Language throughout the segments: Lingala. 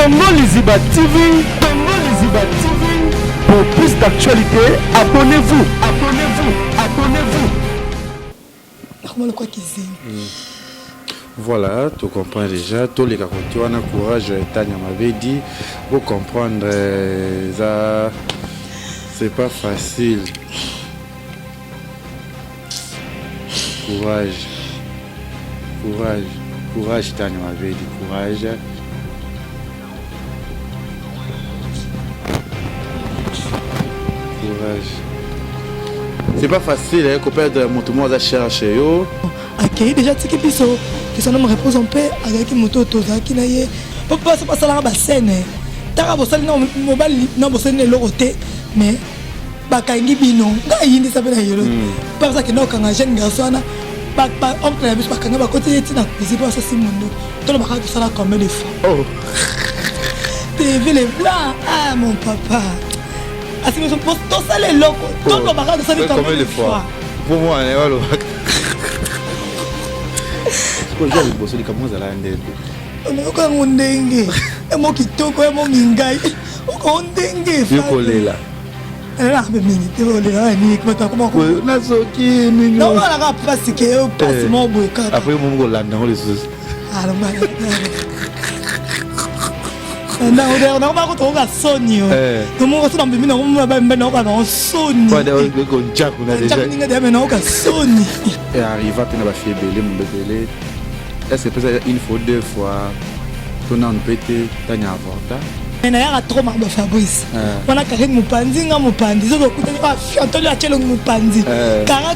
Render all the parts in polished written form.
Tongo Liziba TV. Tongo Liziba TV. Pour plus d'actualité, abonnez-vous. Abonnez-vous. Abonnez-vous. Voilà, tu comprends déjà. Tous les gars, tu as un courage. Tania m'avait dit, pour comprendre, ça, c'est pas facile. Courage. Courage. Courage, Tania m'avait dit. Courage. C'est pas facile, hein, qu'on perde mon tout le monde à chercher. Ok, déjà, tu sais que ça ne me repose un peu avec une moto, qui n'a pas passer par la bassine. T'as pas besoin de mobile, non, besoin de l'oroté, mais Bakangi Bino, il s'appelle Yolo. Parce que nous, quand un jeune garçon, oncle a vu ce qu'on a côté de Tina, c'est pas ça, c'est mon dos. Tout le monde ça comme des fois. Oh, t'es vu les blancs, ah mon papa. Ah, si nous sommes tous les locaux, tout le monde ça comme des fois. Pour moi, voilà. Je vais bosser les cameras à la ndenge. On est encore en ndenge. Et moi qui toko et mon mingai. On ndenge. Tu collé là. Là, mais tu collé là, ni comment na soki ni. Non, on a pas parce que passe mon boka. Après mon go là dans les choses. Ah non, on a pas retrouvé Sonio. Tout le monde dans bimi on va on Sony. Pas de go jack on a déjà. Jack ninga de maintenant on Sony. Et arrive à peine à faire belé mon bébé. Est-ce que peut-être une fois, deux fois, on a un pété, t'as un avorta? Il y a trop de Fabrice. On a carré mon pandi, on a mon pandi. Je vais écouter un peu de la mon pandi. Car on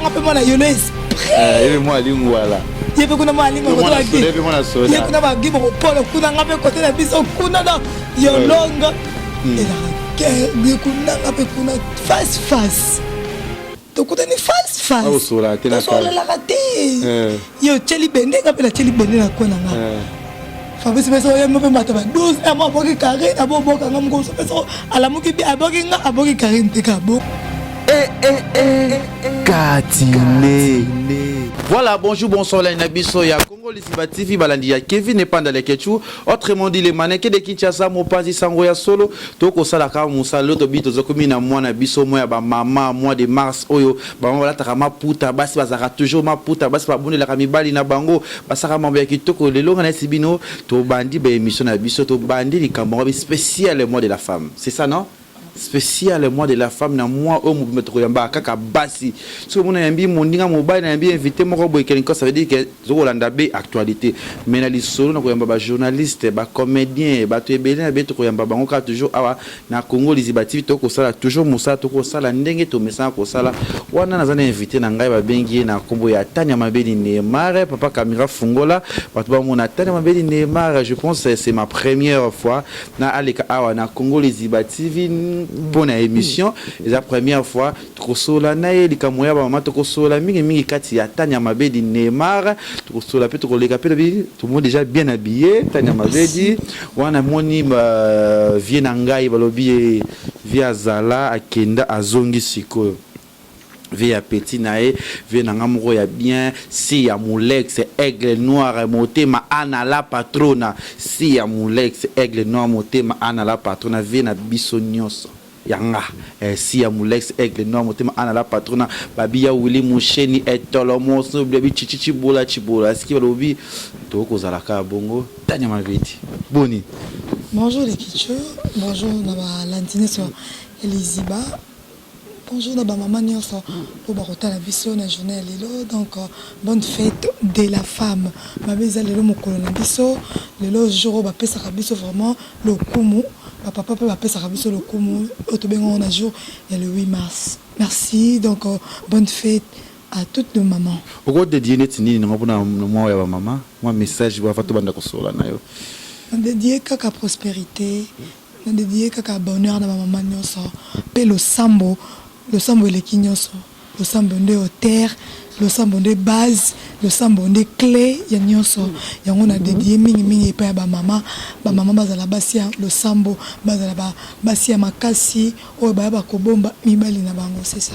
a peu moins la yonnaise. Et moi, voilà. Il y a beaucoup de mal à l'île. Il y a beaucoup de mal à l'île. Il y a côté de la bise au Kunada. Yolonga. Et la guerre, face face. Tu connais face face. Ah, sur la télé. Sur la raté. Yo, Cheli Bende, appelle la Cheli Bende la quoi là. Fabrice Besso, il me fait mater 12 et moi boki carré, abo boka ngam go so Besso, ala muki bi aboki nga aboki carré nteka bo. Katine. Voilà, bonjour, bonsoir, la Nabiso, ya Congo Liziba TV, Balandia, Kevin n'est pas dans les Ketchou. Autrement dit, les mannequins de Kinshasa, Mopazi, Sangoya Solo, Toko Salaka, Moussa, l'autre bito, Zokomina, moi, Nabiso, moi, maman, mois de mars, Oyo, Bamala, Tarama, Puta, Bassi, Bazara, toujours ma Puta, Bassi, Baboune, la Ramibali, Nabango, Basara, Mambeki, Toko, le Longan, Sibino, To Bandi, émission Nabiso, To Bandi, les Camerounais, spécial le mois de la femme. C'est ça, non? Spécial le mois de la femme na moi au mouvement Troyamba kaka basi so mon ambi mon dinga mobile na ambi invité mon robo quelqu'un ça veut dire que Zolanda B actualité mais na li solo na koyamba ba journaliste ba comédien ba to ebele na be to koyamba bango ka toujours awa na Congo Liziba TV to ko sala toujours musa to ko sala ndenge to mesa ko sala wana na zana invité na ngai ba bengi na kombo ya Tania Mabeli Neymar papa Camera Fungola ba to ba mon Tania Mabeli Neymar je pense c'est ma première fois na aleka awa na Congo Liziba TV bonne émission et la première fois trosola nae likamoya ba mama trosola mingi kati ya Tania Mabeli Neymar trosola pe trolega pe tout le monde déjà bien habillé Tania Mabeli wana moni vie na ngai balobi via zala akenda azongi siko via petit nae via na ngamoko ya bien si ya Moulex aigle noir motema ana la patrona si ya Moulex aigle noir motema ana la patrona via na biso nyonso yanga si ya Moulex aigle noir motema ana la patrona babia Willy Musheni etolomo so blebi chichichi bola chibola ski balobi to ko zalaka bongo Tania Mabeli boni. Bonjour les kitcheux, bonjour na ba lantine so Liziba. Bonjour na ba maman nyonso po ba kota la biso na journée lelo donc bonne fête de la femme. Ma beza lelo mokolo na biso lelo jour ba pesa biso vraiment le kumu. Papa peut appeler sa biso le kumu otobengo na jour et le 8 mars. Merci donc bonne fête à toutes nos mamans. Au cours de dîner tini na ngona moi ya maman, moi message wa fatu banda ko sola na yo. Dédié kaka prospérité, dédié kaka bonheur na maman nyonso. Pe le sambo le kinyonso, le sambo de terre, le sambo de base, le sambo de clé ya nyonso. Ya on a dédié mingi pa ba maman bazala basia le sambo bazala basia makasi o ba kobomba mibali na bango c'est ça.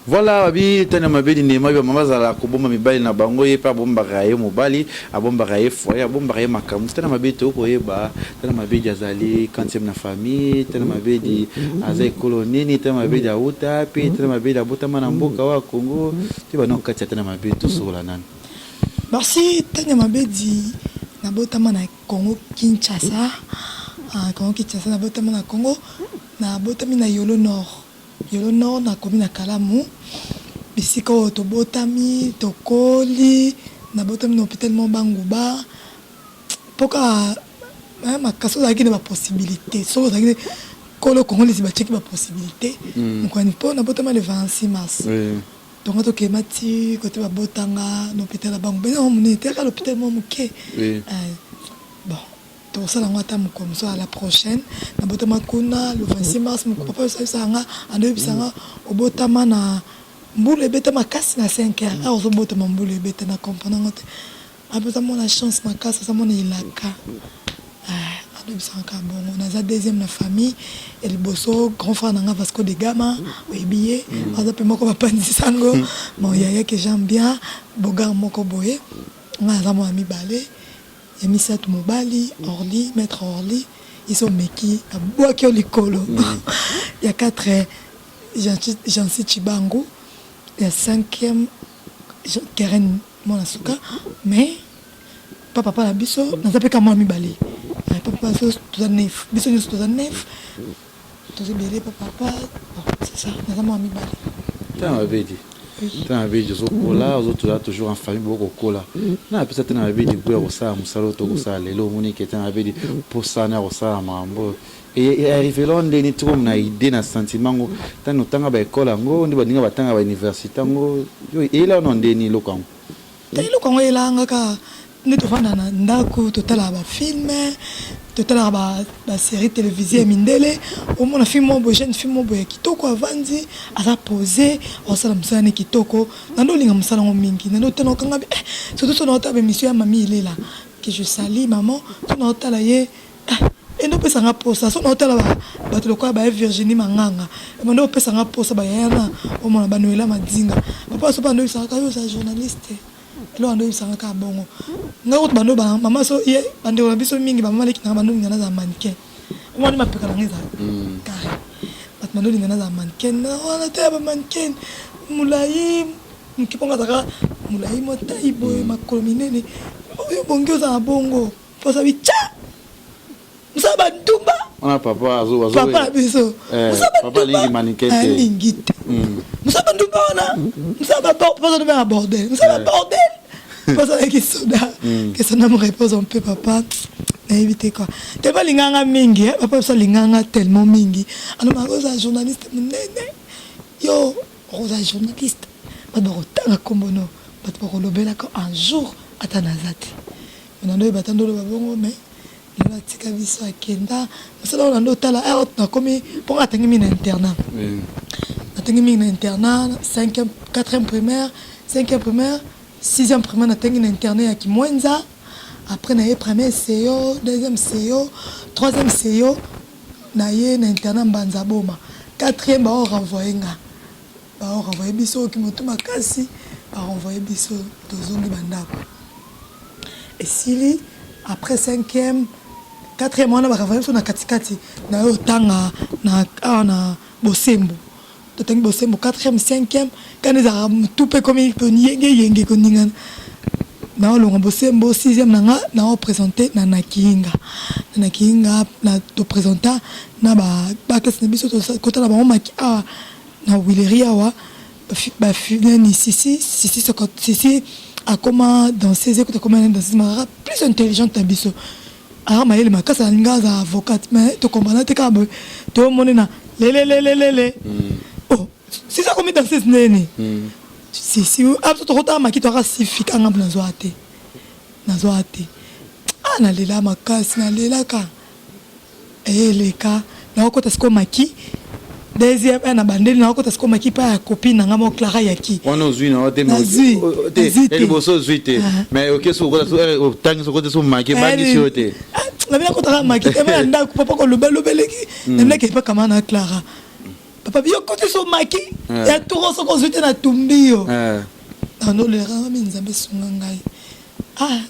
Voilà, abi tana mabedi ne mabi mama zala ko bomba mibali na bango ye pa bomba raye mobali a bomba raye foye a bomba raye makamu tana mabedi to ko yeba tana mabedi azali kantième na famille tana mabedi azai kolonini tana mabedi auta pe tana mabedi abota mana mboka wa Congo te ba non kati tana mabedi to sola nan. Merci tana mabedi na bota mana Congo Kinshasa Congo Kinshasa na bota mana Congo na bota mina Yolo Nord na commune na Kalamu bisika to botami to koli na botami na hôpital Mobanguba poka makaso za kine ba possibilité so za kine kolo Congo les ba check ba possibilité donc on peut na botama le 26 mars donc to kemati côté ba botanga na hôpital la bangu ben on était à l'hôpital Momuke bon to sala ngata mu comme ça à la prochaine na botama kuna le 26 mars mu papa ça sanga ando bisanga obotama na mbule beta makasi na 5h alors obotama mbule beta na comprendre ngote après mon la chance makasi ça mon ilaka ando bisanga bon on a deuxième na famille et le bosso grand frère nanga Vasco de Gama oyebiye aza pe moko bapandi sango mon yaya que j'aime bien bogar moko boye ngaza mo ami balé et Missa Mobali, Orly, Maître Orly, ils sont meki, à Boakio Likolo. Il y a 4 Jansi Chibangu, il y a 5e Keren Monasuka, mais papa la biso, n'a pas qu'à moi mi bali. Papa so 2009, biso nous 2009. Tout est belé papa, c'est ça, n'a pas moi mi bali. T'as avait dit. T'as un vélo cola, aux autres là toujours en famille beaucoup cola. Non, peut-être t'as un vélo de boire au ça, musalo to ça, les lots monique t'as un vélo pour ça na au ça mambo. Et arrivé là on est trop na idée na sentiment ngo, t'as nous tanga ba école ngo, on dit ba ninga ba tanga ba université ngo. Et là on est ni lokan. T'as lokan est là ngaka, ne to fanda na ndako total ba film. Total ba série télévisée mindele au moins film mo jeune film mo boya kitoko avandi asa poser on sala msana kitoko nando linga msala ngo mingi nando tena kanga surtout son autre émission ya mami il est là que je salue maman son autre là ye et no pesa nga posa son autre là ba to ko ba Virginie Manganga e mando pesa nga posa ba yana o mona ba noela madinga papa so ba ndo sa ka yo sa journaliste lo ando isanga ka bongo ngako bando ba mama so ye bande ona biso mingi ba mama leki na bando ngana za mannequin mo ni mapeka ngeza kare bat bando ngana za mannequin na ona te ba mannequin mulai mkiponga taka mulai mota ibo makolminene oyo bongo za bongo posa bicha musaba ndumba On papa azo papa biso papa lingi mannequin te lingi te musaba ndumba ona musaba posa de bordel musaba bordel posa ki soda que ça ne me repose un peu papa na éviter quoi tellement linganga mingi papa ça linganga tellement mingi alors ma rosa journaliste munene yo rosa journaliste pas de retanga kombono pas de lobela ko un jour atanazati on a batando le babongo mais la tika biso akenda ça on a notala na komi pour atengi min internat atengi min internat 5e 4e primaire 5e primaire 6e primaire natengi na internat ya Kimwenza après na ye premier CEO deuxième CEO troisième CEO na ye na internat Mbanza Boma 4e ba renvoyer biso ki moto makasi ba renvoyer biso tozongi bandako et sili après 5e 4e on a ba renvoyer biso na katikati na yo tanga na Bosembo totangi Bosembo 4e 5e kaneza tout peu comme yenge koninga na olonga Bosembo 6e nanga na représenter na Nakinga na to présenter na ba classe na biso to kota na ba maki na Willeria wa ba finani sisi a comment danser écoute comment danser mara plus intelligente biso ah maïle makasa ngaza avocate mais to comprendre te ka to monena lele oh si ça comme danser nene si absolument rota maki to rasifika ngam na zoate na lela makasi na lela ka eleka na okota sko maki deuxième na bandeli na okota sko maki pa copine nga mo Clara yaki on ozui na ote el boso zuite mais OK so ko tangi so ko so maki ba ni siote na bila kota maki te ba ndako papa ko lobeleki na ke pa kama na Clara papa yo côté so maki ya toro so consulter na tumbio ando le ranga minzambe sunga ngai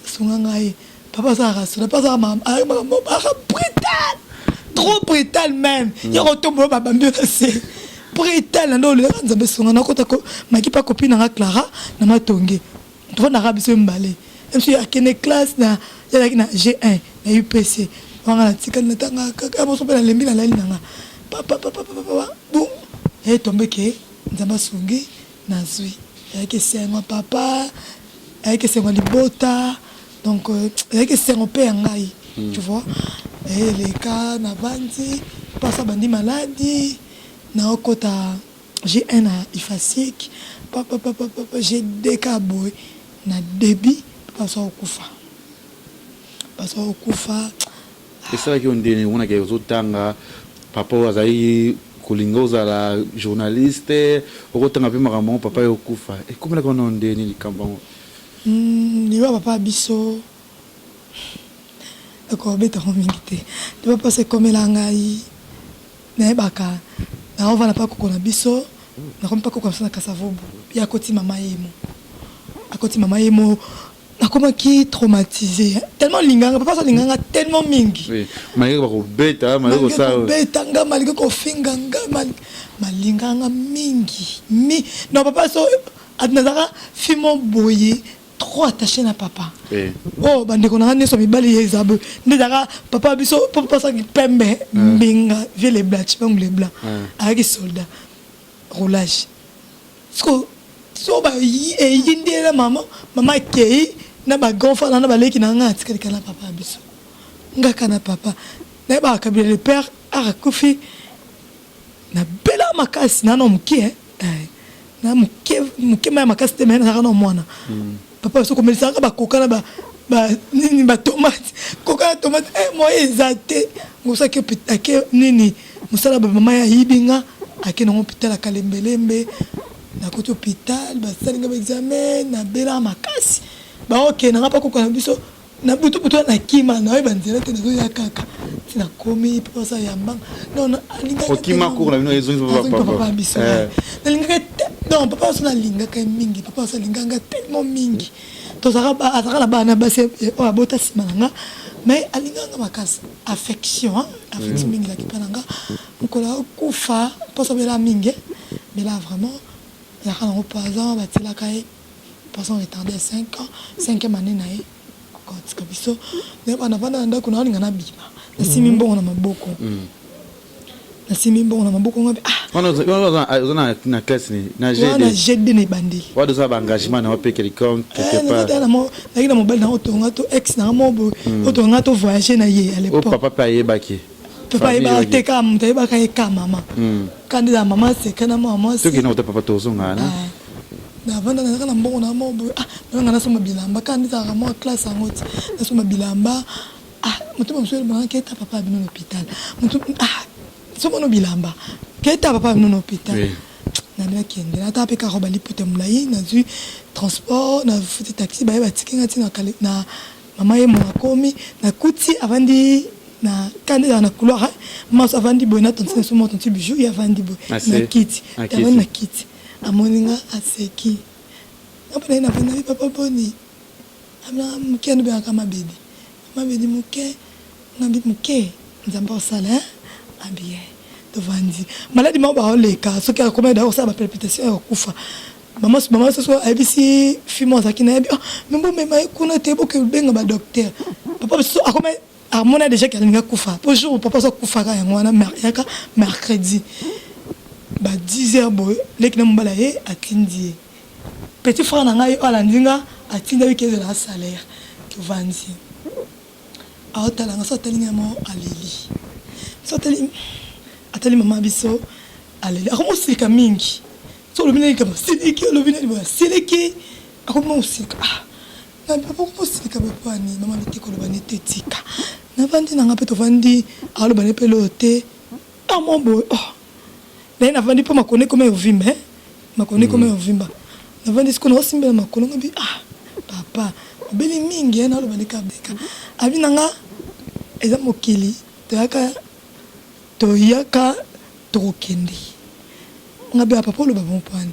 sunga ngai papa ça rassura pas ça maman brutal trop brutal même yo retombe baba mbio c'est brutal ando le ranga nzambe sunga na kota ko maki pa copine na Clara na matonge to na rabiso mbale MC akene classe na na G1 na UPC wanga tika na tanga kaka mo so pela lembi na lali nanga papa boum et tombé que nzamba sungi nazui avec sengo papa avec sengo libota donc avec sengo pe ngai tu vois et les cas na bandi passa bandi maladie na okota j'ai un ifasik papa j'ai des caboy na débit passa okufa et ça qui on dit on a que zotanga papa wazai kulingoza la journaliste okotanga pe makambo papa yokufa et comment la kono ndeni likambango ni papa biso ko beta homingite de papa c'est comme la ngai na baka na on va pas kokona biso na comme pas kokona na kasavobu ya koti mama yemo nakoma ki traumatisé tellement linganga papa so linganga tellement mingi oui malgré ko beta malgré ça beta nga malgré ko finga nga malinganga mingi non papa so adnazara fimo boye trop attaché na papa oh bande ko na ne so mibali yezabe ndezaka papa biso papa so ki pembe mbinga vie les blancs les blancs avec soldat roulage so ba yindela mama kei na ba gonfa na ba leki na ngati kala papa biso ngaka na papa na ba kabila le père arakufi na bela makasi na no mkie na mkie ma makasi te mena na no mwana papa so komelisa ka ba kokana ba nini ba tomate kokana tomate moi ezate ngosa ke pitake nini musala ba mama ya yibinga akena hôpital akalembelembe na koto hôpital ba salinga ba examen na bela makasi ba ok na pas kokona biso na butu na kima na ba nzela te nazo ya kaka tina komi posa ya mbang non alinga kima ko na bino ezo papa biso na linga non papa so na linga ka mingi papa so linga tellement mingi to saka la bana ba se o abota simananga mais alinga makasi affection mingi la kipananga mukola kufa posa bela mingi mais là vraiment il y a un reposant batila kai passant retardé 5 ans 5e année nae quand kabiso ne bana bana ndako na linga na bima na simi mbongo na maboko ngabe on na classe ni na GD ne bandi wa doza ba engagement na pe quelqu'un quelque part na mobile na otonga to ex na mobo otonga to voyager na ye à l'époque papa pa ye baki papa iba teka mta iba ka eka mama kandida mama se kana mama to kina papa to zonga na na vanda na kana mbongo na mobo na na soma bilamba kandida ka mo classe ngoti na soma bilamba mutu mswele bana keta papa bino hôpital mutu soma no bilamba keta papa bino hôpital na bila kende na tape ka roba lipote mulai na zu transport na futi taxi ba ba tikinga tina na mama ye mo komi na kuti avandi na candidat na couloir mas avandi bona tonti so mo tonti bijou ya avandi bo na kiti na kiti amoninga aseki apena na vana papa boni amna mukene be akama bedi mabedi muke nzamba sala abie devandi maladi ma ba oleka so ka komeda o sa ba palpitation ya kufa mama so abisi fimo zakina abi membo mema kuna tebo ke benga ba docteur papa so akoma amona déjà qu'elle nga kufa pour jour papa so kufa ka yango na mariaka mercredi ba 10h boy lekina mbala ye atindi petit frère na ngai ala ndinga atinda wiki de la salaire to vandi aotala nga so telinga mo aleli so teli atali mama biso aleli akomo silika mingi so lo bina kama siliki lo bina libo siliki akomo silika na papa ko silika papa ni mama bitiko lo bani tetika na vandi na ngape to vandi alo bani pelote mon boy na na vandi pa makone comme ovimba makone comme ovimba na vandi siko na osimba makone ngabi papa beli mingi na lo bani kabeka abi nanga eza mokili toyaka tokende ngabe papa lo babon pani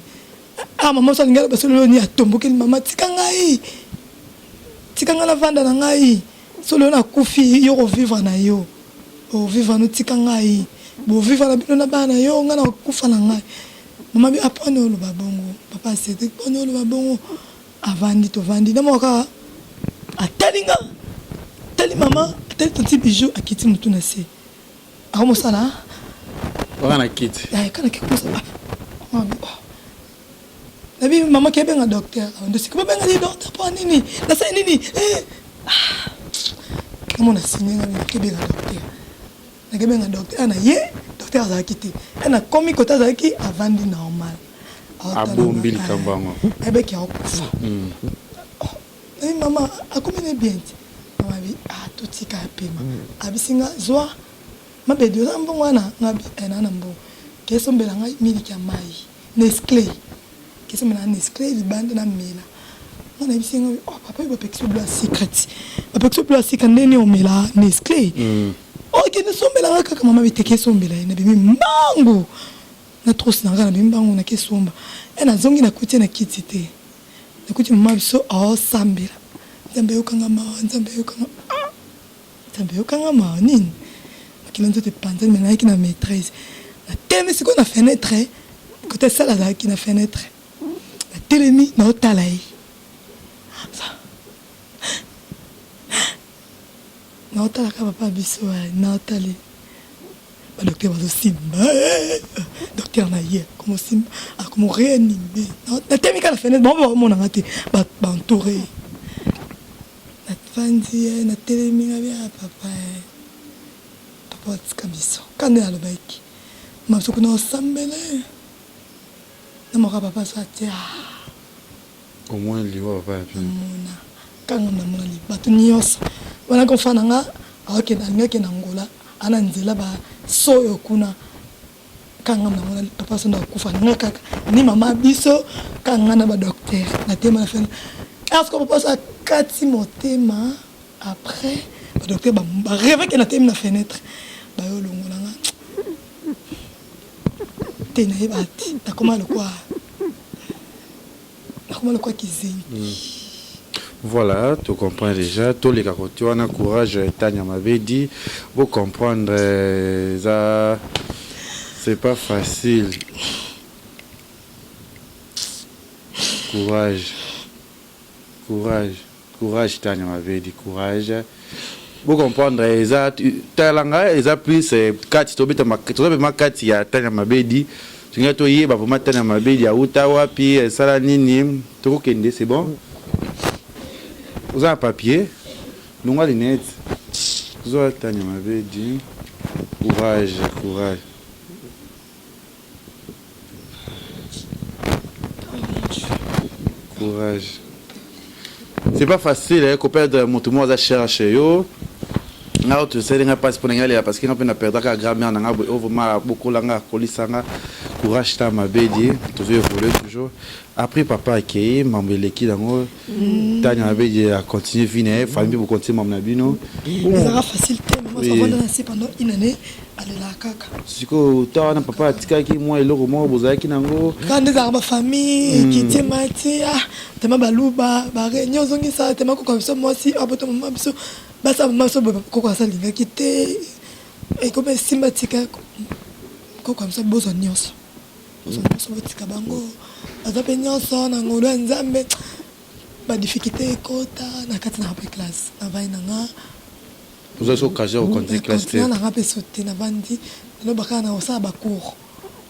maman so ngala basolo ni atomboki maman tikangai tikanga la vanda na ngai solo na kufi yo vivre na yo o vivre no tikangai bo vivre na bino na bana yo ngana kufa na ngai maman bi apone lo babongo papa c'était pone lo babongo avandi to vandi na moka atalinga tali maman tali tonti bijou akiti mutu na se akomo sala wana kiti ya kana kikosa nabi maman qui est un docteur on dit que ben un docteur pour nini na ça nini comment on a signé que ben un docteur na que ben un docteur ana ye docteur za kiti ana komi kota za ki avandi normal abombil kambango ebe ki akufa nabi maman akomene bien maman bi tout tika pema abisinga zwa mabedo mbongo ana ngabi ena na mbongo keso mbela ngai miliki ya mai Nestlé qui sont maintenant Nestlé les bandes na mela on a dit oh papa il va pexo bleu secret papa pexo bleu secret nene o mela Nestlé oh qui ne sont mela kaka mama biteke sombela na bimi mbangu na trop na ngana bimi mbangu na kesomba ena zongi na kuti na kitite na kuti mama biso oh sambela nzambe yokanga ma nini makila nzote panzani mena yaki na maîtresse na teme siko na fenêtre côté ça là qui na fenêtre la télémi na otalai na otala ka papa biso na otali ba docteur bazo simba docteur na hier comme simba comme réanimé na teme ka la fenêtre bon mon ngati ba entouré na fandi na télémi na bien papa tsika biso kande ala baiki masuku na osambele mon papa soit au moins il va pas mona quand on a mona li batu nyos wana ko fana nga awake na ngeke na ngola ana nzela ba soyo kuna kanga na mona papa so na kufa nga kaka ni mama biso kanga na ba docteur na tema na fena est-ce que papa ça kati motema après ba docteur ba rêve que na tema na fenêtre ba yo longola nga tena ibati nakoma le quoi voilà, tu comprends déjà. Tous les gars, tu as un courage. Tania m'avait dit, vous comprendre, ça, c'est pas facile. Courage, Tania m'avait dit, courage. Vous comprendre, ça, talanga, ça plus 4, tu as 4, il y a Tania m'avait dit. Tu as dit, bah, pour moi, Tania m'avait dit, Outawa, puis Salanini, tout kende, c'est bon? Vous avez un papier? Nous avons les lunettes. Vous avez Tania m'avait dit, courage. C'est pas facile, hein, qu'on perde mon tout le monde à chercher, yo. Nga tu sais nga passe pour nga parce que nga pena perdre ka grammaire nga vraiment beaucoup langa kolisanga courage ta mabedi tu veux évoluer toujours après papa qui mambeleki dango Tania mabedi a continuer viner famille pour continuer mamna bino ça facile tellement ça va danser pendant une année aller la kaka siko ta na papa tika ki moi eloko mo bozaki nango quand des armes famille qui temati tema baluba ba réunion zongi ça tema ko comme ça moi aussi apoto maman biso basa maso koko asalinga kite et comme sympathique koko comme ça bozo nyonso botika bango azape nyonso na ngolo nzambe ba difficulté kota na kati na pa classe na vai nanga vous avez occasion au compte classe na ngape sauter na bandi no bakana osa ba cours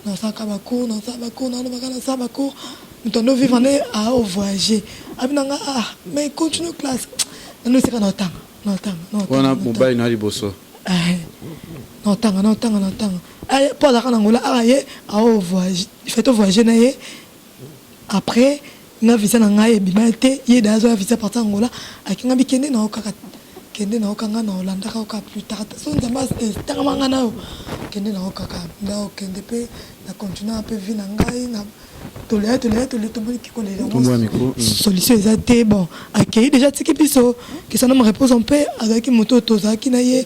na saka ba cours na saka ba cours na bakana saka ba cours nous vivons à voyager abinanga mais continue classe nous c'est quand temps on a mobile na liboso non pas la kana ngola aye a voyage fait voyager na ye après na visa na ngai bimate ye dazo visa partir ngola akinga bikende na okaka kende na okanga na Hollande ka plus tard so nzamba tanga na kende na okaka na kende pe na continuer un peu vie na ngai na tolé tout le monde qui connaît solution exacte bon accueilli déjà tiki biso que ça ne me repose en paix avec moto tozaki na ye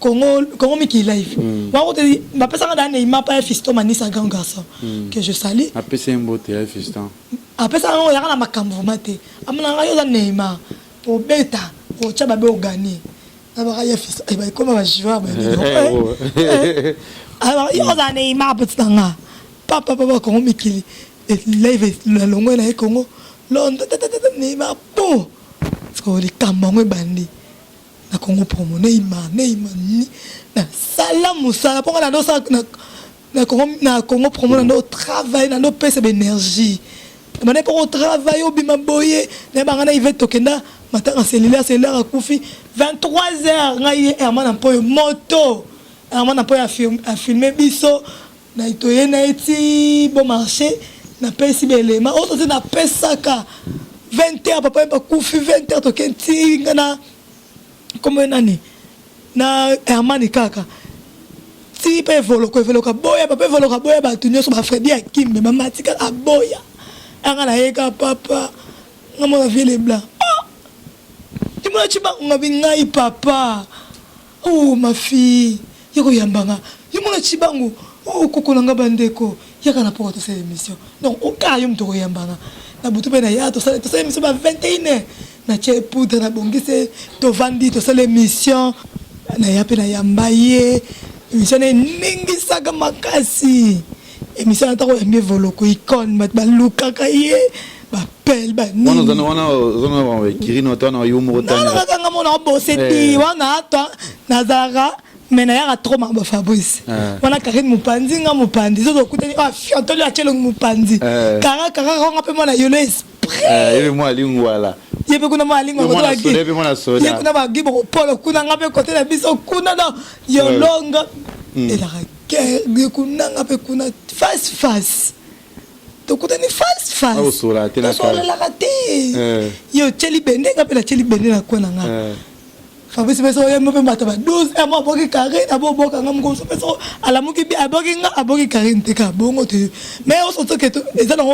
Congo Miki Live. Moi, je ma personne dans Neymar pas Fiston Mani c'est un grand garçon que je salue. Après c'est un beau théâtre Fiston. Après ça on y a la makambo maté. Amana yo dans Neymar pour beta pour tchaba be gagner. Alors il y a Fiston et ben comment va jouer alors yo dans Neymar petit nga. Papa Congo Miki Live la longue na Congo. Londres Neymar bon. Parce que les Camerounais bandits. Na Congo promo Neymar na salamu sala pour na Congo promo na travail na pesa d'énergie mané pour travail au bima boye na bangana il va tokenda matin cellulaire a kufi 23h ngai Herman Ampoyo moto Herman Ampoyo a filmer biso na itoye na eti bon marché na pesi belema auto na pesa ka 20h papa ba kufi 20h tokenti ngana comme nani na Hermani kaka si pe voloko boya papa voloko boya ba tunyo so ba Fredi Akimbe mama tika aboya anga na yeka papa ngamo la vie les blancs tu m'as chiba ngabi ngai papa oh ma fille yako yambanga yimona chibangu oh koko nanga bandeko yaka na porte cette émission donc au cas yum to yambanga na butu pe na ya to ça émission ba 21h na tche poudre na bongise to vandi to sala émission na yape na yambaye émission ningi saka makasi émission na tako yambe voloko icon ba luka kaye ba pel ba ni wana kirino to na yumo tani na kanga mona boseti wana to nazara mena ya trop ma Fabrice wana Karine Mupanzi nga Mupanzi zo kutani fiantoli a chelo Mupanzi kara nga pe mona yolo il moi lingwala yepe kuna malingwa ko to yepe mona soda yepe kuna ba gibo polo kuna ngape kote na biso kuna na yolonga ela ke kuna ngape kuna face to kutani face au sola tena ka la kate yo cheli bende ngape la cheli bende na kuna nga Fabrice peso yemo pe mata ba 12 e mo boki Karine abo ka ngam ko so peso ala muki bi aboki Karine te ka bongo te mais on se que eza na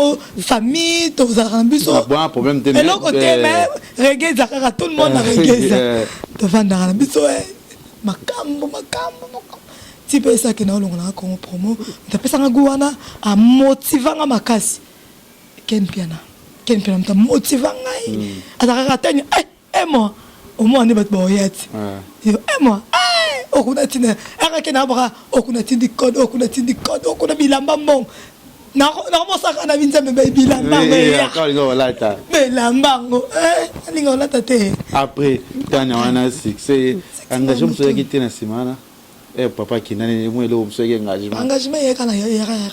famille to za rambiso bon problème te et le côté mais reggae zakara tout le monde na reggae to vanda rambiso makambo ti pesa ke na longo na ko promo ta pesa ngwana a motivanga makasi ken piana mta motivanga azaka tanya moi au moins on est pas boyette moi okuna tina akake na bra okuna tindi code okuna bilamba mbong na mo saka na binza me bilamba ya ka lingo lata belambango lingo lata te après tanya wana succès engagement so yaki tena simana papa qui nani moi le so yaki engagement yakana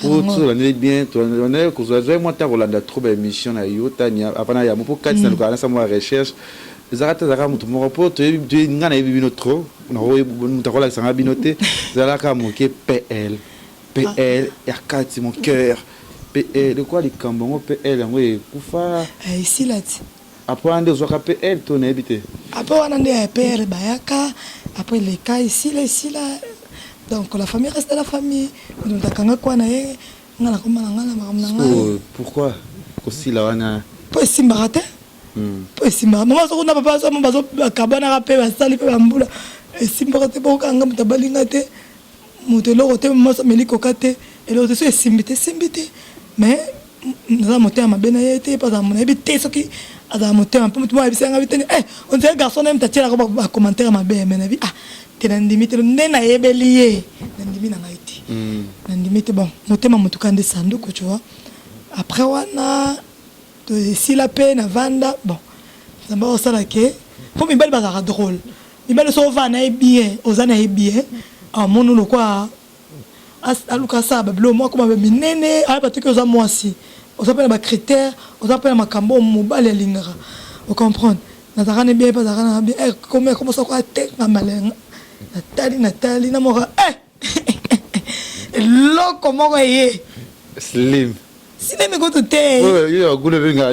tout on est bien on est ko zo moi ta rolanda trop émission na yo tanya apana ya mo pour 4 na ko sa mo recherche Zarata zaka mutu moko to ngana ebino trop na ho mutakola sanga binote zalaka moke PL R4 mon cœur PL de quoi les cambongo PL ngwe kufa ici là après ande zoka PL to na habité après on ande PL bayaka après les cas ici là donc la famille reste la famille on takanga kwa na ye ngana komana ngana pourquoi aussi là wana pas si mbarate Simba maman so na papa so mbazo kabana ka pe ba sali pe ba mbula simba te bo kanga mutabalinga te mutelo te maso meliko kate elo te so simbite mais na moteur mabena yete pas na ebite soki ada moteur un peu mutu ba bisanga biteni on dirait garçon même ta tira ko ba commentaire mabe mais na bi te na ndimi te ndena yebeliye na ndimi na ngaiti na ndimi te bon motema mutukande sanduku tu vois après wana si la peine à vanda bon ça va ça là que pour mi belle bazar drôle mi belle so va na bien aux années bien en mon no quoi aluka ça bablo moi comme minene a pas que ça moi aussi on s'appelle ma critère on s'appelle ma cambo mobile lingara vous comprenez nazarane bien pas nazarane bien comment ça quoi tête na malin Nathalie na mora lo comment est slim Sine me go to te. Oh, yo gule benga.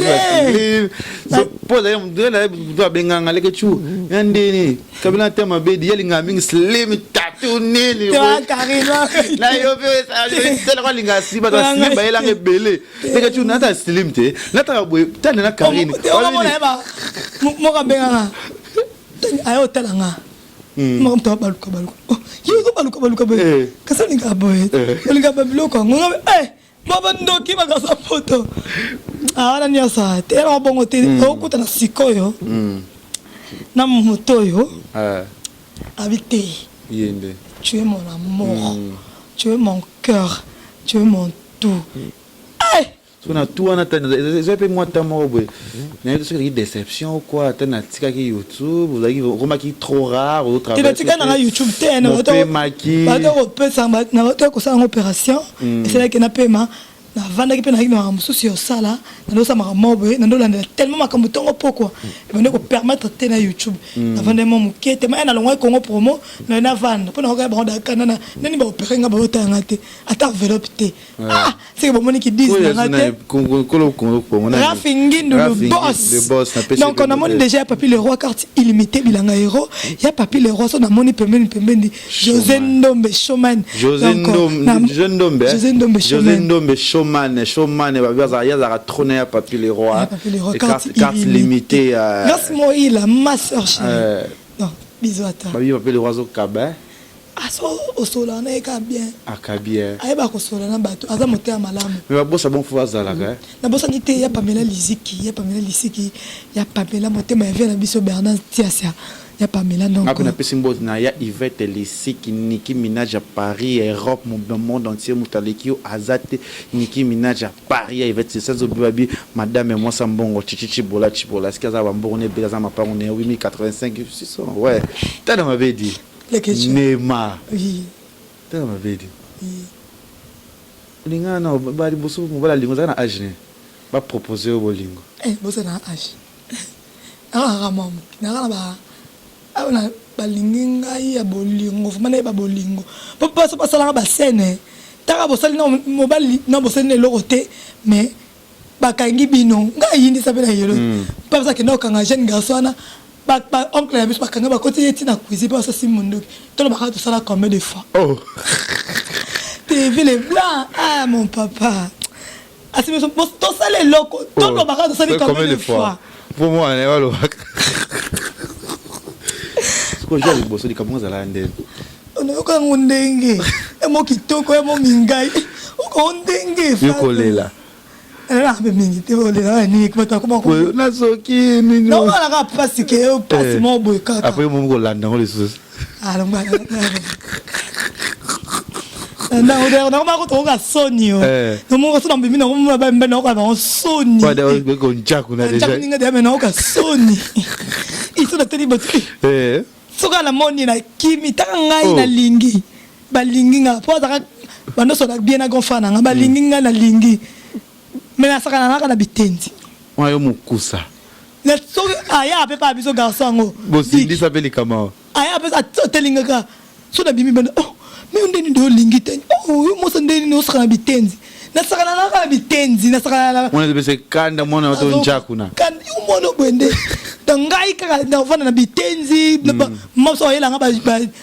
So pole mdela do benga ngale ke chu. Yandeni. Kabila tema be di yelinga ming slim tattoo nini. Toi Karina. Na yo be sa yo tele ko linga siba do slim ba yela ngebele. Ke chu nata slim te. Nata boy tane na Karina. Mo ka benga. Ayo telanga. Mam to baluka. Oh, yo baluka. Kasa linga boy. Linga baluka. Ngona baba ndoki bagasa photo. Ana nyasa. Tera bongo te okuta na sikoyo. Na motoyo. Habité. Yende. Tu es mon amour. Tu es mon cœur. Tu es mon tout. On a tout en attendant. J'ai fait moi tellement beau. Il y a des déceptions ou quoi. Attends, tu as YouTube. Vous avez remarqué trop rare au travail. Tu as YouTube. Tu as maquillé. Tu as une opération. C'est là qu'il y a un paiement. Na vanda kipe na hiki na msusi yo sala na ndo sama mobe na ndo landa tellement makambutongo poko e bande ko permettre te na YouTube na vanda mo mukete ma na longwa Congo promo na vanda pona ko ba nda kana nani ba opérer nga ba otanga te ata enveloppe te c'est que moni qui disent na ngate Congo promo na Rafingindo le boss donc on a moni déjà Papi le roi carte illimité bilanga héros ya Papi le roi so na moni pembeni José Ndombe showman José Ndombe showman baza trôner à Papi le roi carte limitée grâce moi il a ma sœur chérie non bisous à toi Papi le roi zo kaba aso osola na eka bien akabien ayeba ko sola na bato aza moteur malamu mais ba bossa bon fois za la ga na bossa ni te ya Pamela Lisiki ya Pamela motema ya na biso Bernard Tiasia ya Pamela donc après na pesimbo na ya Yvette Lisiki Nicki Minaj à Paris Europe mon monde entier mutaleki azate Nicki Minaj à Paris Yvette c'est ça zo babi madame et moi sambongo chichichi bola skaza bambongo ne bela za mapango ne 8085 600 ouais t'as dans ma vie dit Neymar. Oui. Tu m'avais dit. Linga na bali boso mbala lingo za na âge ne. Ba proposer au bolingo. Boso na âge. Mamu. Na ba. Ana balinga ya bolingo, fumana ba bolingo. Papa so pasala ba scène. Taka bosali na mobali na bosene lokote mais bakangi bino. Nga yindi sabela yelo. Papa sa kena okanga jeune garçon na oncle ya biso bakanga bakoti yeti na cuisine parce que Simondoki tolo bakatu sala combien de fois t'es vu les blancs mon papa asi biso to sala loko tolo bakatu sala combien de fois pour moi ne walo ko jali boso di kamonza la ndeni ono ko ngondenge mo kitoko mo mingai ko ndenge fa ko lela era mingi te voler ni kwata kuma ko na soki mino non ala ka pasi ke o pasi mo boy kaka après mo ko landa ko lesus ala ngba na o na ma ko to ga sonio no mo ko so mbimi na ko mo ba mbe na ko ba soni kwa da ko nchaku na deja ninga de na ko soni iso na teri boti soka la moni na kimi taka ngai na lingi balingi nga po za bando so na bien na gonfana nga balingi nga na lingi mena sakana naka na bitenzi wayo mukusa na so aya pe pa biso garçon ngo bosindi sapeli kama aya pe atelinga ka so na bimi banda me ndeni do lingi ten mo so ndeni no sakana bitenzi na sakana naka bitenzi na sakana mwana de se kanda mwana wato njakuna kan umono bwende dangai ka na vana na bitenzi mo so yela nga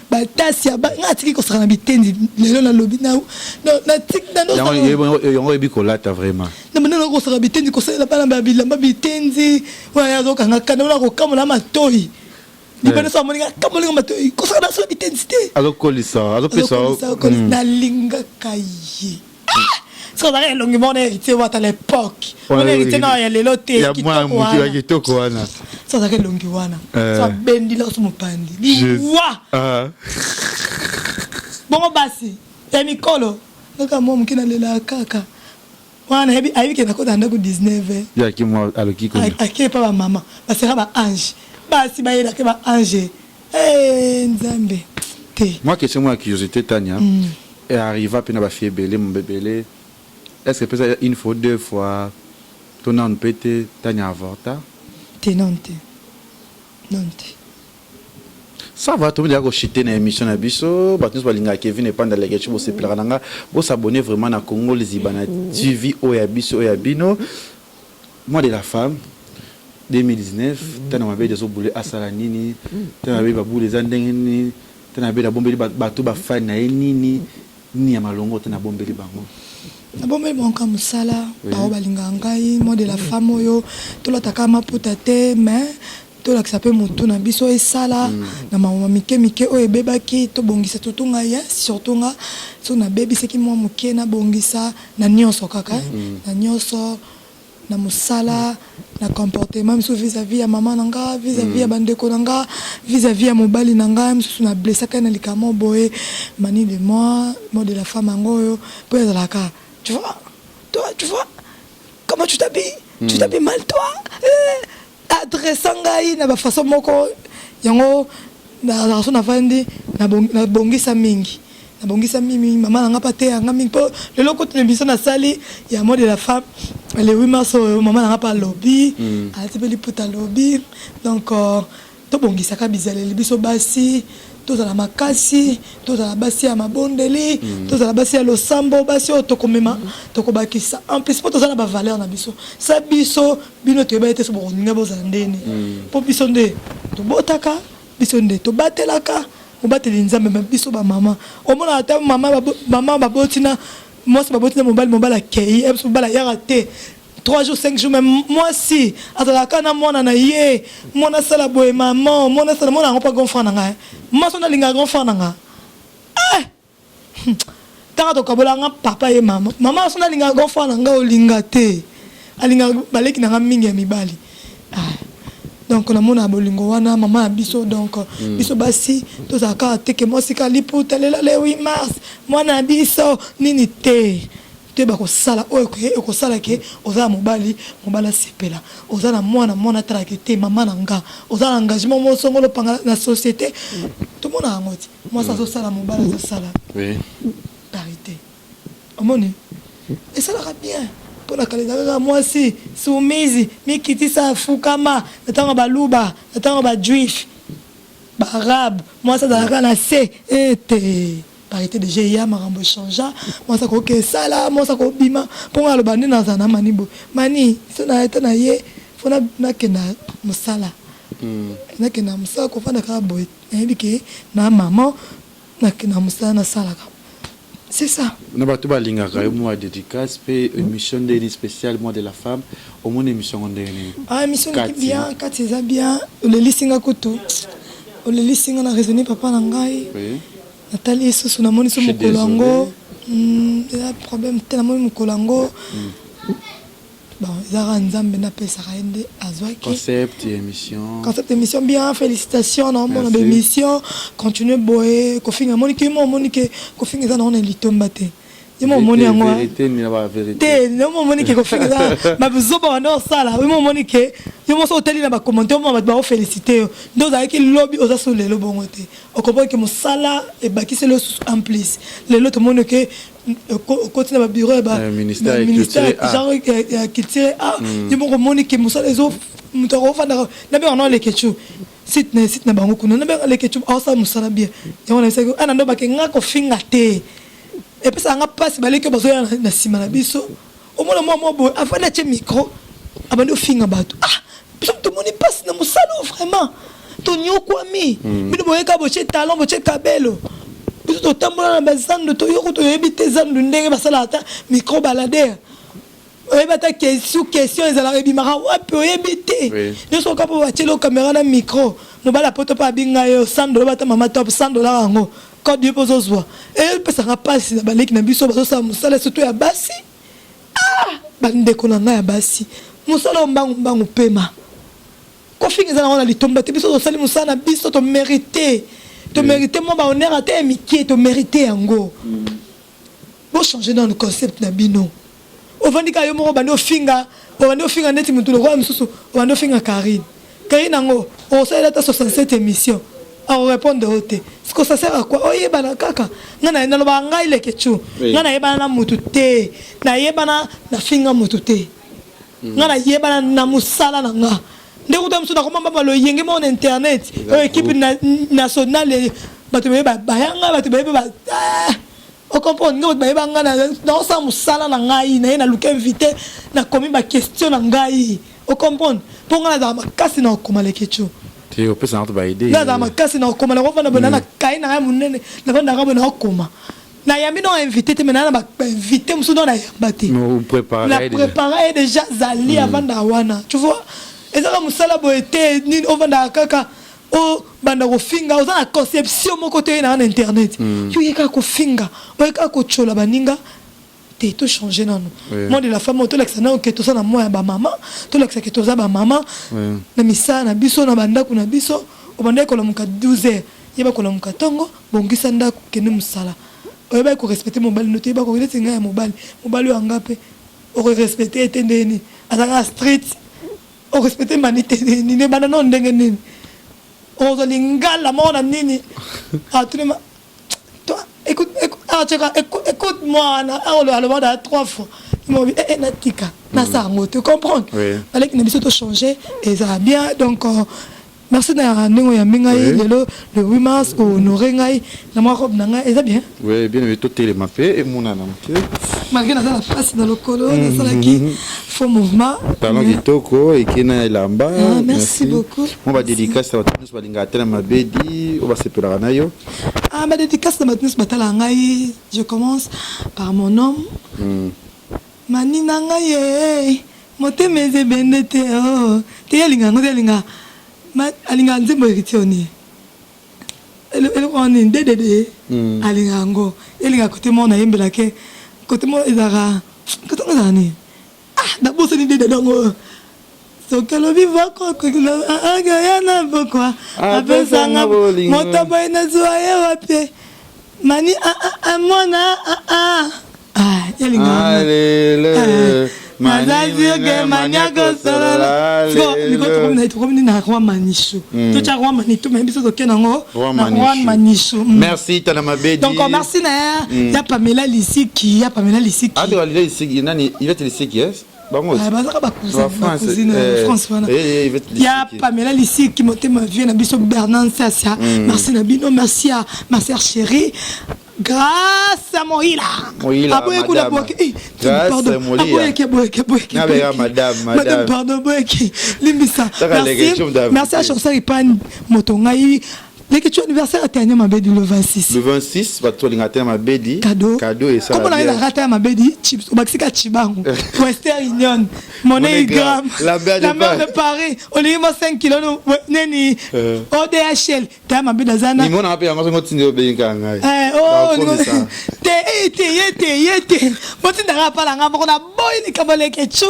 ba tasia ba ngati ko sakana bitenzi lelo na lobi na tik na no yango ebikolata vraiment na mena ko sakana bitenzi ko sala bana ba bilamba bitenzi wa ya zo kanga kana na ko kamola matoi ni bana so moninga kamola matoi ko sakana so bitenzi te azo kolisa azo pesa na linga kaye so da longi mone hérité à l'époque on hérité na ya lelo te ya mwa mutu ya kitoko wana so da longi wana so bendi la so mopandi wa bon basi ya mikolo naka mo mukina lela kaka wana hebi ayike na ko da ndako 19 ya kimwa aloki ko akike pa ba mama basera ba ange basi ba yela ke ba ange nzambe te moi question moi curiosité Tania et arriva pena ba fie belé mon bébé. Est-ce que peut-être une fois, deux fois, ton nom peut-être Tania avorta? Non. Ça va, tout le monde a chité dans l'émission de Bisso. Nous allons Kevin et Panda Legechi, vous vous abonnez vraiment à Congo, les Ibana TV, Oyabiso, Oyabino. Moi de la femme, 2019, Tania m'a des oboulés à Salanini, Tania m'a babou les Andengini, Tania m'a bombé bateau bafan na nini, ni à Malongo, Tania bombé les bango. Na bombe monka musala ba balinga ngai mo de la femme oyo tolata kama puta te mais to la sape moto na biso e sala na mama mike o ebebaki to bongisa tutunga ya surtout nga so na baby c'est qui moi muke na bongisa na nyonso kaka na nyonso na musala na comportement miso vis-à-vis ya maman nanga vis-à-vis ya bandeko nanga vis-à-vis ya mobali nanga miso na blessa kana likamo boye mani de moi mot de la femme angoyo pour être là tu vois toi tu vois comment tu t'habilles tu t'habilles mal toi adressant ngai na ba façon moko yango na raison na vandi na bongisa mingi na bongisa mingi maman nanga pate anga mingi po le loko tu biso na sali ya mot de la femme le 8 mars maman nanga pa lobby a tibeli puta lobby donc to bongisa ka bizale biso basi to za la makasi to za la basi ya mabondeli to za la basi ya losambo basi otokomema tokobakisa en plus to za na ba valeur na biso sa biso bino to ba te so boninga boza ndeni po biso nde to botaka biso nde to batelaka obateli nzambe biso ba mama omona ata mama babotina moi c'est babotina mobile akei eps mobile ya te 3 jours 5 jours même moi si atala na mwana na ye mwana sala boye maman mwana sala mwana pas grand frère nga moi sona linga grand frère nga tanga to kabola nga papa et maman sona linga grand frère nga olinga te alinga baleki na mingi ya mibali donc na mona bolingo wana maman biso donc biso basi to zaka teke moi sika liputa le 8 mars mwana biso nini te te ba ko sala o ko sala ke oza mobali sepela oza na mwana trakete mama nanga oza na engagement mo songolo panga na société tout le monde a ngoti moi ça so sala mobali so sala oui parité omoni et ça la bien pour la calendrier moi si soumise mikiti sa fukama natanga baluba natanga ba juif ba arabe moi ça dans la c était parité de GIA marambo changea moi ça ko ke sala moi ça ko bima pour le bande na zana manibo mani so na eta na ye fona na kena musala na kena musala ko fana ka boy ebike na maman na kena musala na sala ka c'est ça na ba to ba linga ka mo dédicace pe émission de spéciale mois de la femme au mon émission ndeni émission qui bien quand c'est bien le lisinga kutu le lisinga na raisonner papa na ngai oui Nathalie sous na moni so mokolango a problème tellement moni mokolango bon zara nzambe na pesa kaende azwaki concept émission bien félicitations na mon émission continue boye ko finga moni ke ko finga za na on litomba te yemo moni yango vérité ni la vérité no moni ke ko finga ma buzoba na sala yemo moni ke yemo so teli na ba commenter mo ba féliciter ndo za ki lobby oza so lelo bongo te o ko ke mo sala e ba ki c'est le en plus lelo to moni ke continue ba bureau ba ministère genre qui tire yemo ko moni ke mo sala ezo mutoro fanda na be on le kechu sit na bango kuna na be le kechu asa mo sala bien yemo na se ana ndo ba ke ngako finga te et puis ça nga passe balé que bazoya na sima na biso au moins moi boy avant de micro abando finga bato biso tout monde passe na musalo vraiment to nyokwami bido boye ka boche talon boche kabelo biso to tambola na bazando to yoko to yebite zando ndenge basala ata micro balader oyebata question ezala ebimaka wapi oyebite nyonso okapo batielo caméra na micro mobala poto pa binga yo $100 bata mama top $100 yango quand Dieu pose aux voix et peut ça passe na baleki na biso baso sa musala surtout ya basi bandeko na nga ya basi musala mbangu pema ko finga za na litomba te biso to sali musala na biso to mériter moi ba honneur ate miki to mériter yango bo changer dans le concept na bino ovandika yo moko bando finga neti mutu lo msusu bando finga Karine nango o sa ela ta 67 émissions à répondre au thé. Ce que ça sert à quoi? Oh yebana kaka. Ngana ina loba ngai le kechu. Ngana yebana na mutute. Na yebana na finga mutute. Ngana yebana na musala na nga. Ndeko to msu na koma mama lo yenge mon internet. Équipe nationale bato ba bayanga bato ba o comprendre ngo ba yebanga na sa musala na ngai na luka invité na komi ba question na ngai. O comprendre. Pour ngana za makasi na koma le kechu. Tu peux s'en trouver idée. Là dans ma casse na koma na kofana bonana kaina munene na vanda ngabo na koma. Na yami no invité te menana ba invité musu na yambate. Nous préparer déjà zali avant da wana. Tu vois? ezaka musala boete nini ovanda kaka o banda kofinga oza na conception moko te na internet yo yeka kofinga oyeka kochola baninga te to changer nano moi de la femme to l'exana que to ça na moi ba maman to l'exa que to za ba maman na misala na biso na banda kuna biso o banda ko la muka 12h yeba ko la muka tongo bongisa ndako kene musala oyeba ko respecter mobile no te ba ko ileti nga ya mobile yo ngape o respecter etendeni azaka street o respecter manite ni ne bana non ndenge nini o zo lingala mona nini atrema toi écoute moi on le demande 3 fois il m'a dit natika na ça tu comprends avec ne biso to changer et ça va bien donc merci na ningo ya minga le 8 mars honorer ngai na moi robe nanga et ça bien oui bien mais tout télé m'a fait et mon anam malgré la place dans le colo dans ça qui faux mouvement talent kitoko et kina lamba merci beaucoup on va dédicace à tous balinga tena mabedi on va se pela na yo ma dédicace de maintenant batala ngai je commence par mon homme manina ngai moteme zebendete oh te yalinga alinga nzembo ekitioni ele ko ni dedede alinga ngo elinga côté mon ayembela ke côté mon ezara côté mon zani d'abord c'est ni dedede ngo so que le vivant ko aga yana bokwa apesanga motobo ina zoye wapi mani amona elinga allez Mazaziga maniago sala. Merci Talamabedi. Donc merci na ya Pamela Lisiki, Ah de Lila Lisiki, nani Yvette Lisiki, yes. Bango. Ah bazaka cousine François. Ya Pamela Lisiki motema vie na biso Bernard Sassia. Merci na bino, merci à ma sœur chérie. Grâce à Moïla. Moïla, madame, pardon, merci à Chanson Ipan Motongaï. L'écriture anniversaire a ma bédi le 26. Le 26, va toi l'ingater ma bédi. Cadeau et ça. Comment on a raté ma bédi? Chips, au Mexique à Chibango. Western Union. Monnaie gramme. La mer de Paris. On est 5 kilos. Neni. ODHL. T'as ma bédi d'Azana. Ni mon appel à moi, c'est moi qui t'ai dit. Oh, Yete. Moi, tu n'auras pas la gamme. On a boy, ni kabale ketchu.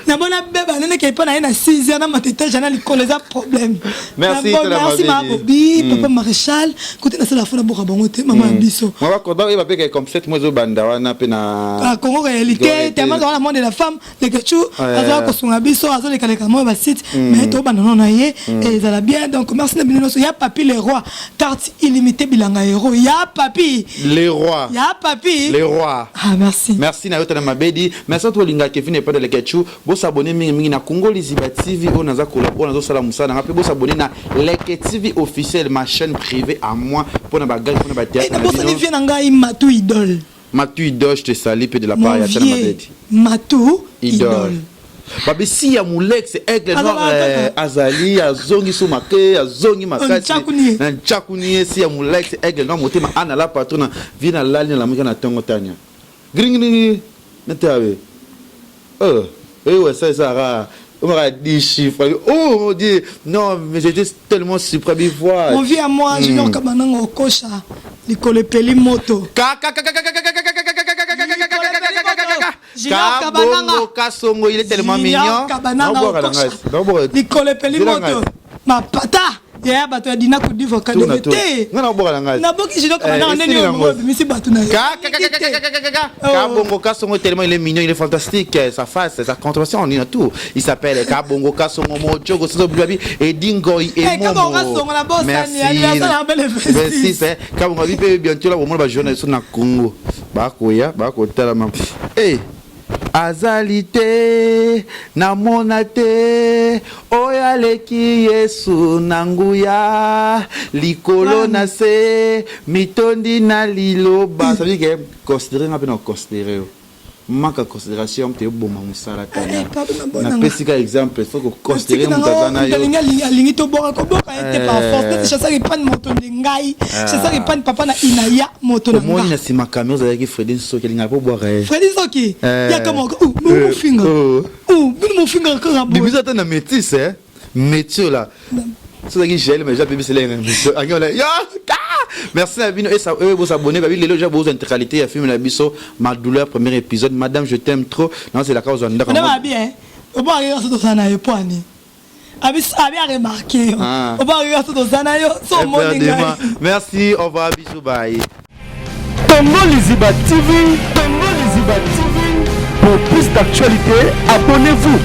Na bona beba, nene qui est pas na 6 ans, na matete, j'en ai les problèmes. Merci, merci, ma Bobby. Papa Maréchal, côté na sala fona boka bango te mama biso. Moi ko ba ba pe comme 7 mois au banda wana pe na ah Congo réalité tellement dans le monde de la femme les kechu aza ko sunga biso aza le kaleka moi ba site mais to banda non naie et ça va bien donc merci na bino so ya papi les rois carte illimitée bilanga héros ya papi les rois les rois ah merci na yota na mabedi merci à toi linga Kevin et pas de le kechu bo s'abonner mingi na Congo Liziba TV on aza collabo na zo sala musana ngape bo s'abonner na Leke TV officiel ma chaîne privée à moi pour na bagal pour na batia. Et d'abord ça vient ngai Matou idole. Matou idole je te salue peu de la part ya tena mabedi. Matou idole. Babi si ya mulex aigle noir azali azongi sumake azongi makati na chakuni si ya mulex aigle noir motema ana la patrona vient la ligne la mika na tongo tanya. Gring na tawe. Ouais ça ra on m'a dit chiffres. Oh mon Dieu, non, mais j'étais tellement surpris de voir. On vit à moi, Junior Kabanang au Kocha, l'école Peli Moto. Junior Kabanang, Kasongo, il est tellement mignon. L'école Peli Moto. Ma pata. Ya bato ya dina ko divo ka devete ngana boka na ngai na boki jino ka na nene mo misi bato na ka bongo kasongo tellement il est mignon il est fantastique sa face sa contrefaçon on a tout il s'appelle ka bongo kasongo mo chogo so blabi et dingo et momo merci c'est ka bongo bi pe bientôt là au monde ba journaliste na Congo ba ko tala mam azalite namona te oyaleki Yesu nanguya likolo na se mitondi na liloba ça veut dire que considérer na pena considérer manque considération te boma musala tana na pesika exemple faut que considérer mutazana yo lingi to boka ko boka était par force c'est ça qui pas moto ngai c'est ça qui pas papa na inaya moto na moi na sima caméra avec Fredin Soki linga po boka Fredin Soki ya kama mon finger mon finger ka rabo depuis ça na métis métier là. C'est ça qui gèle, mais j'ai bébé c'est là. Merci à Bino et ça vous abonner les gens vos intégralité à film la biso ma douleur premier épisode madame je t'aime trop non c'est la cause on va bien on va regarder tout ça na eponi abi remarqué on va regarder tout ça na yo so merci au revoir bisous bye Tongo Liziba TV pour plus d'actualité abonnez-vous